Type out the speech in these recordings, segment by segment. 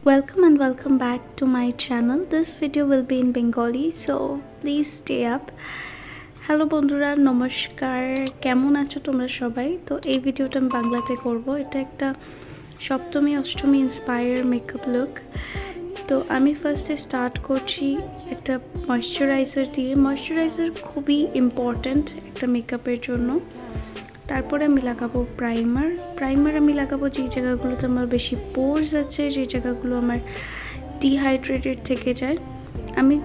Welcome and welcome back to my channel. This video will be in Bengali, so please stay up. Hello বন্ধুরা, নমস্কার। কেমন আছো তোমরা সবাই? তো এই ভিডিওটা আমি বাংলাতে করব। এটা একটা Saptami Ashtami inspire makeup look. তো আমি ফার্স্টে স্টার্ট করছি একটা ময়শ্চারাইজার দিয়ে। ময়শ্চারাইজার খুবই ইম্পর্ট্যান্ট একটা মেকআপের জন্য। তারপরে আমি লাগাবো প্রাইমার আমি লাগাবো যে জায়গাগুলোতে আমার বেশি পোরস আছে, যে জায়গাগুলো আমার ডিহাইড্রেটেড থেকে যায়। আমি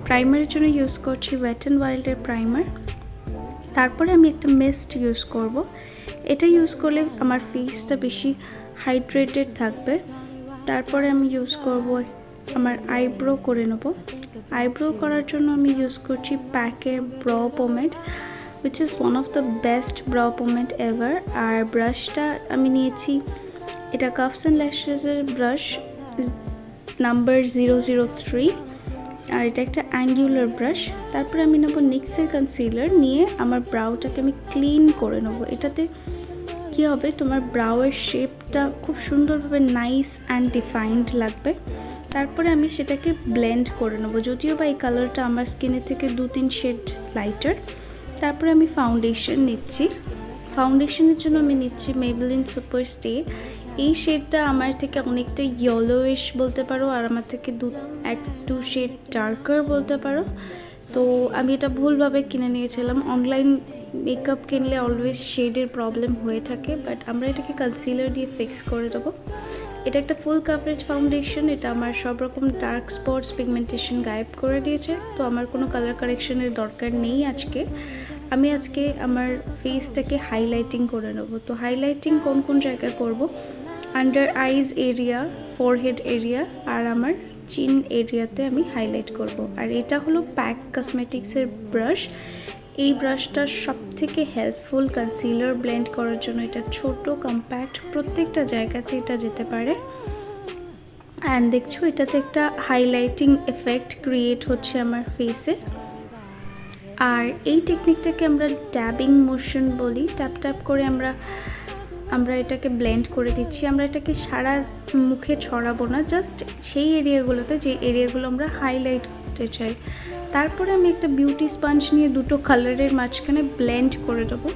প্রাইমারের জন্য ইউজ করছি ওয়েট অ্যান্ড ওয়াইল্ডের প্রাইমার। তারপরে আমি একটা মিস্ট ইউজ করব। এটা ইউজ করলে আমার ফেসটা বেশি হাইড্রেটেড থাকবে। তারপরে আমি ইউজ করব আমার আইব্রো করে নেব। আইব্রো করার জন্য আমি ইউজ করছি প্যাকের ব্র পোমেড, which is one of the best brow pomade ever। আর ব্রাশটা আমি নিয়েছি, এটা কাফস অ্যান্ড ল্যাশেসের ব্রাশ নাম্বার 003, আর এটা একটা অ্যাঙ্গুলার ব্রাশ। তারপরে আমি নেব নিক্সের কনসিলার, নিয়ে আমার ব্রাউটাকে আমি ক্লিন করে নেব। এটাতে কী হবে, তোমার ব্রাউয়ের শেপটা খুব সুন্দরভাবে নাইস অ্যান্ড ডিফাইন্ড লাগবে। তারপরে আমি সেটাকে ব্লেন্ড করে নেব, যদিও বা এই কালারটা আমার স্কিনের থেকে 2-3 শেড লাইটার। তারপরে আমি ফাউন্ডেশন নিচ্ছি। ফাউন্ডেশনের জন্য আমি নিচ্ছি মেবলিন সুপার স্টে। এই শেডটা আমার থেকে অনেকটা ইয়েলোইশ বলতে পারো, আর আমার থেকে 1-2 শেড ডার্কার বলতে পারো। তো আমি এটা ভুলভাবে কিনে নিয়েছিলাম। অনলাইন মেকআপ কিনলে অলওয়েজ শেডের প্রবলেম হয়ে থাকে, বাট আমরা এটাকে কনসিলার দিয়ে ফিক্স করে দেবো। এটা একটা ফুল কাভারেজ ফাউন্ডেশন। এটা আমার সব রকম ডার্ক স্পটস পিগমেন্টেশন গায়েব করে দিয়েছে। তো আমার কোনো কালার কারেকশনের দরকার নেই আজকে। আমি আজকে আমার ফেসটাকে হাইলাইটিং করে নেব। তো হাইলাইটিং কোন কোন জায়গায় করব, আন্ডার আইজ এরিয়া, ফোরহেড এরিয়া, আর আমার চিন এরিয়াতে আমি হাইলাইট করব। আর এটা হলো প্যাক কসমেটিক্সের ব্রাশ। এই ব্রাশটা সব থেকে হেল্পফুল কনসিলার ব্লেন্ড করার জন্য। এটা ছোট, কম্প্যাক্ট, প্রত্যেকটা জায়গাতে এটা যেতে পারে। অ্যান্ড দেখছো এটাতে একটা হাইলাইটিং এফেক্ট ক্রিয়েট হচ্ছে আমার ফেসে। আর এই টেকনিকটাকে আমরা ট্যাবিং মোশন বলি। ট্যাপ ট্যাপ করে আমরা এটাকে ব্লেন্ড করে দিচ্ছি। আমরা এটাকে সারা মুখে ছড়াবো না, জাস্ট সেই এরিয়াগুলোতে যে এরিয়াগুলো আমরা হাইলাইট করতে চাই। তারপরে আমি একটা বিউটি স্পঞ্জ নিয়ে দুটো কালারের মাঝখানে ব্লেন্ড করে দেবো,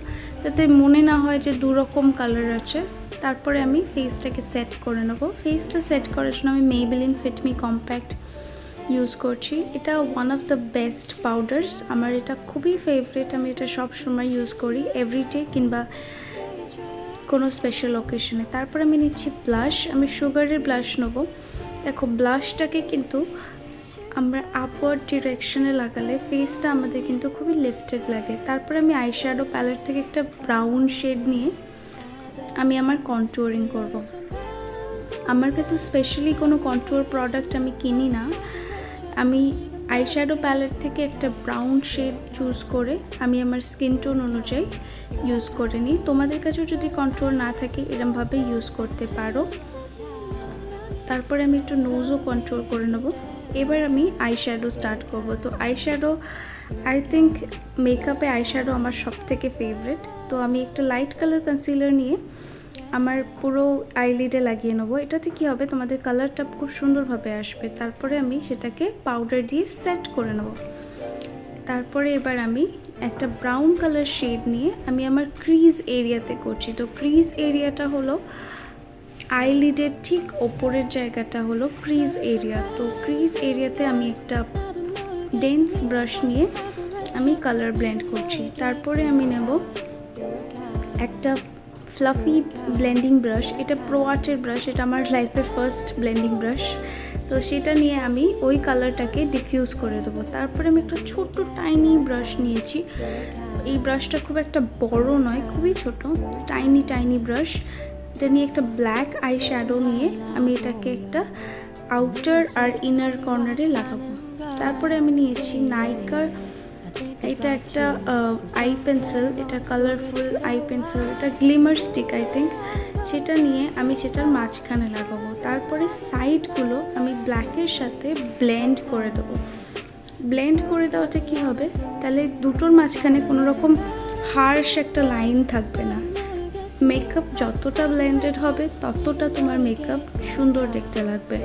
যাতে মনে না হয় যে দুরকম কালার আছে। তারপরে আমি ফেসটাকে সেট করে নেবো। ফেসটা সেট করার জন্য আমি Maybelline fit me compact use করছি। এটা one of the best powders, আমার এটা খুবই ফেভারিট। আমি এটা সব সময় ইউজ করি, এভরিডে কিংবা কোনো স্পেশাল অকেশনে। তারপর আমি নিচ্ছি ব্লাশ। আমি সুগারের ব্লাশ নেব। দেখো ব্লাশটাকে কিন্তু আমরা আপওয়ার্ড ডিরেকশনে লাগালে ফেসটা আমাদের কিন্তু খুবই লিফটেড লাগে। তারপরে আমি আইশ্যাডো প্যালেট থেকে একটা ব্রাউন শেড নিয়ে আমি আমার কন্ট্যুরিং করব। আমার কাছে স্পেশালি কোনো কন্ট্যুর প্রোডাক্ট আমি কিনি না। আমি আইশ্যাডো প্যালেট থেকে একটা ব্রাউন শেড চুজ করে আমি আমার স্কিন টোন অনুযায়ী ইউজ করে নিই। তোমাদের কাছেও যদি কন্ট্যুর না থাকে এরমভাবে ইউজ করতে পারো। তারপরে আমি একটু নোজও কন্ট্রোল করে নেব। এবার আমি আইশ্যাডো স্টার্ট করব। তো আইশ্যাডো, আই থিঙ্ক মেকআপে আইশ্যাডো আমার সব থেকে ফেভারিট। তো আমি একটা লাইট কালার কনসিলার নিয়ে আমার পুরো আইলিডে লাগিয়ে নেবো। এটাতে কী হবে, তোমাদের কালারটা খুব সুন্দরভাবে আসবে। তারপরে আমি সেটাকে পাউডার দিয়ে সেট করে নেব। তারপরে এবার আমি একটা ব্রাউন কালার শেড নিয়ে আমি আমার ক্রিজ এরিয়াতে করছি। তো ক্রিজ এরিয়াটা হলো আইলিডের ঠিক ওপরের জায়গাটা হলো ক্রিজ এরিয়া। তো ক্রিজ এরিয়াতে আমি একটা ডেন্স ব্রাশ নিয়ে আমি কালার ব্লেন্ড করছি। তারপরে আমি নেব একটা ফ্লাফি ব্লেন্ডিং ব্রাশ। এটা প্রো আর্টের ব্রাশ, এটা আমার লাইফের ফার্স্ট ব্লেন্ডিং ব্রাশ। তো সেটা নিয়ে আমি ওই কালারটাকে ডিফিউজ করে দেবো। তারপরে আমি একটা ছোট্ট টাইনি ব্রাশ নিয়েছি। এই ব্রাশটা খুব একটা বড় নয়, খুবই ছোট, টাইনি ব্রাশ। এটা নিয়ে একটা ব্ল্যাক আই শ্যাডো নিয়ে আমি এটাকে একটা আউটার আর ইনার কর্নারে লাগাবো। তারপরে আমি নিয়েছি নাইকার, এটা একটা আই পেন্সিল, এটা কালারফুল আই পেন্সিল, এটা গ্লিমার স্টিক আই থিঙ্ক। সেটা নিয়ে আমি সেটার মাঝখানে লাগাবো। তারপরে সাইডগুলো আমি ব্ল্যাকের সাথে ব্লেন্ড করে দেবো। ব্লেন্ড করে দেওয়াতে কী হবে, তাহলে দুটোর মাঝখানে কোনো রকম হার্শ একটা লাইন থাকবে না। মেকআপ যতটা ব্লেন্ডেড হবে ততটা তোমার মেকআপ সুন্দর দেখতে লাগবে।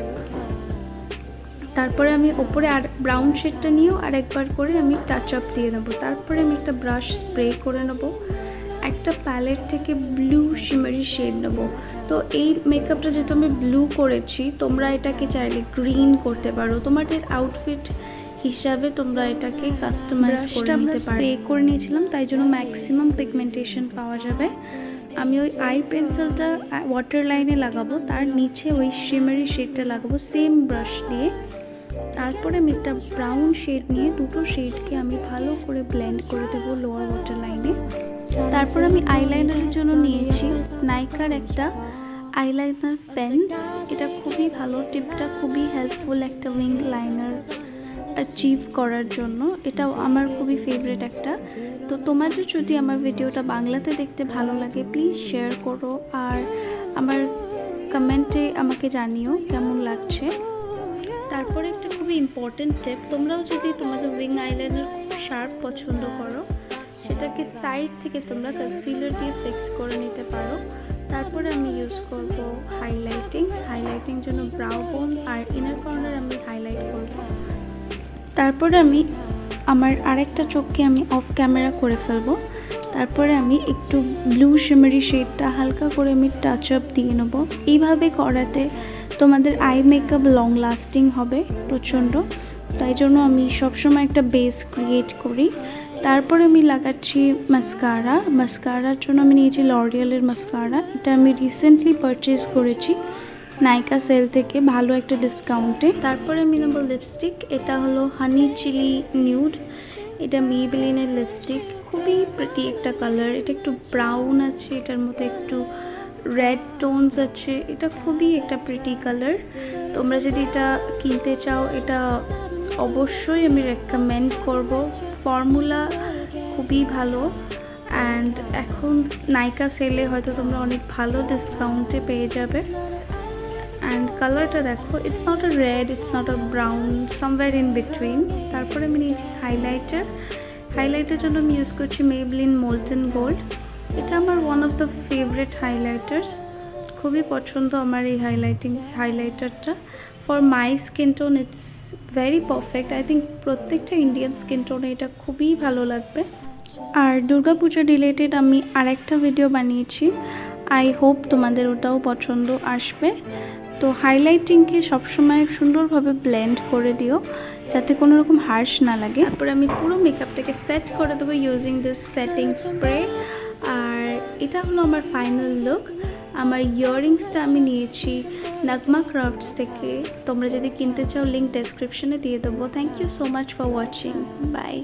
তারপরে আমি ওপরে আর ব্রাউন শেডটা নিয়েও আরেকবার করে আমি টাচ আপ দিয়ে নেবো। তারপরে আমি একটা ব্রাশ স্প্রে করে নেবো, একটা প্যালেট থেকে ব্লু শিমারি শেড নেবো। তো এই মেকআপটা যেহেতু আমি ব্লু করেছি, তোমরা এটাকে চাইলে গ্রিন করতে পারো, তোমাদের আউটফিট হিসাবে তোমরা এটাকে কাস্টমাইজ করে নিতে পারো। স্প্রে করে নিয়েছিলাম, তাই জন্য ম্যাক্সিমাম পিগমেন্টেশন পাওয়া যাবে। আমি ওই আই পেন্সিলটা ওয়াটার লাইনে লাগাবো, তার নিচে ওই শিমারি শেডটা লাগাবো সেম ব্রাশ দিয়ে। তারপরে আমি একটা ব্রাউন শেড নিয়ে দুটো শেডকে আমি ভালো করে ব্লেন্ড করে দেবো লোয়ার ওয়াটার লাইনে। তারপর আমি আইলাইনারের জন্য নিয়েছি নাইকার একটা আইলাইনার পেন। এটা খুবই ভালো, টিপটা খুবই হেল্পফুল একটা উইং লাইনার অ্যাচিভ করার জন্য। এটাও আমার খুবই ফেভারিট একটা। তো তোমাদের যদি আমার ভিডিওটা বাংলাতে দেখতে ভালো লাগে প্লিজ শেয়ার করো, আর আমার কমেন্টে আমাকে জানিও কেমন লাগছে। তারপরে একটা খুবই ইম্পর্টেন্ট টিপ, তোমরাও যদি তোমাদের উইং আইলাইনার খুব শার্প পছন্দ করো, সেটাকে সাইড থেকে তোমরা কনসিলার দিয়ে ফিক্স করে নিতে পারো। তারপরে আমি ইউজ করব হাইলাইটিং জন্য ব্রাউ বোন আর ইনার কর্নার আমি হাইলাইট করব। তারপরে আমি আমার আরেকটা চোখকে আমি অফ ক্যামেরা করে ফেলবো। তারপরে আমি একটু ব্লু শিমারি শেডটা হালকা করে আমি টাচ আপ দিয়ে নেব। এইভাবে করাতে তোমাদের আই মেকআপ লং লাস্টিং হবে প্রচণ্ড, তাই জন্য আমি সবসময় একটা বেস ক্রিয়েট করি। তারপরে আমি লাগাচ্ছি মাস্কারার জন্য আমি নিয়েছি লরিয়ালের মাস্কারা। এটা আমি রিসেন্টলি পারচেজ করেছি নাইকা সেল থেকে ভালো একটা ডিসকাউন্টে। তারপরে আমি নেব লিপস্টিক, এটা হলো হানি চিলি নিউড, এটা মেবেলিনের লিপস্টিক, খুবই প্রিটি একটা কালার। এটা একটু ব্রাউন আছে, এটার মধ্যে একটু রেড টোনস আছে, এটা খুবই একটা প্রিটি কালার। তোমরা যদি এটা কিনতে চাও এটা অবশ্যই আমি রেকমেন্ড করব। ফর্মুলা খুবই ভালো, অ্যান্ড এখন নাইকা সেলে হয়তো তোমরা অনেক ভালো ডিসকাউন্টে পেয়ে যাবে। অ্যান্ড কালারটা দেখো, it's not a red, it's not a brown, somewhere in between. তারপরে আমি নিয়েছি হাইলাইটার জন্য আমি ইউজ করছি মেবলিন মোল্টেন গোল্ড। এটা আমার one of the favourite highlighters, খুবই পছন্দ আমার এই হাইলাইটারটা। For my skin tone it's very perfect. I think প্রত্যেকটা ইন্ডিয়ান স্কিন টোনে এটা খুবই ভালো লাগবে। আর দুর্গাপূজা রিলেটেড আমি আরেকটা ভিডিও বানিয়েছি, আই হোপ তোমাদের ওটাও পছন্দ আসবে। তো হাইলাইটিংকে সবসময় সুন্দরভাবে ব্লেন্ড করে দিও যাতে কোনো রকম হার্শ না লাগে। তারপরে আমি পুরো মেকআপটাকে সেট করে দেবো ইউজিং দিস সেটিং স্প্রে। আর এটা হলো আমার ফাইনাল লুক। আমার ইয়াররিংসটা আমি নিয়েছি নাগমা ক্রাফটস থেকে, তোমরা যদি কিনতে চাও লিঙ্ক ডেসক্রিপশনে দিয়ে দেবো। Thank you so much for watching, by.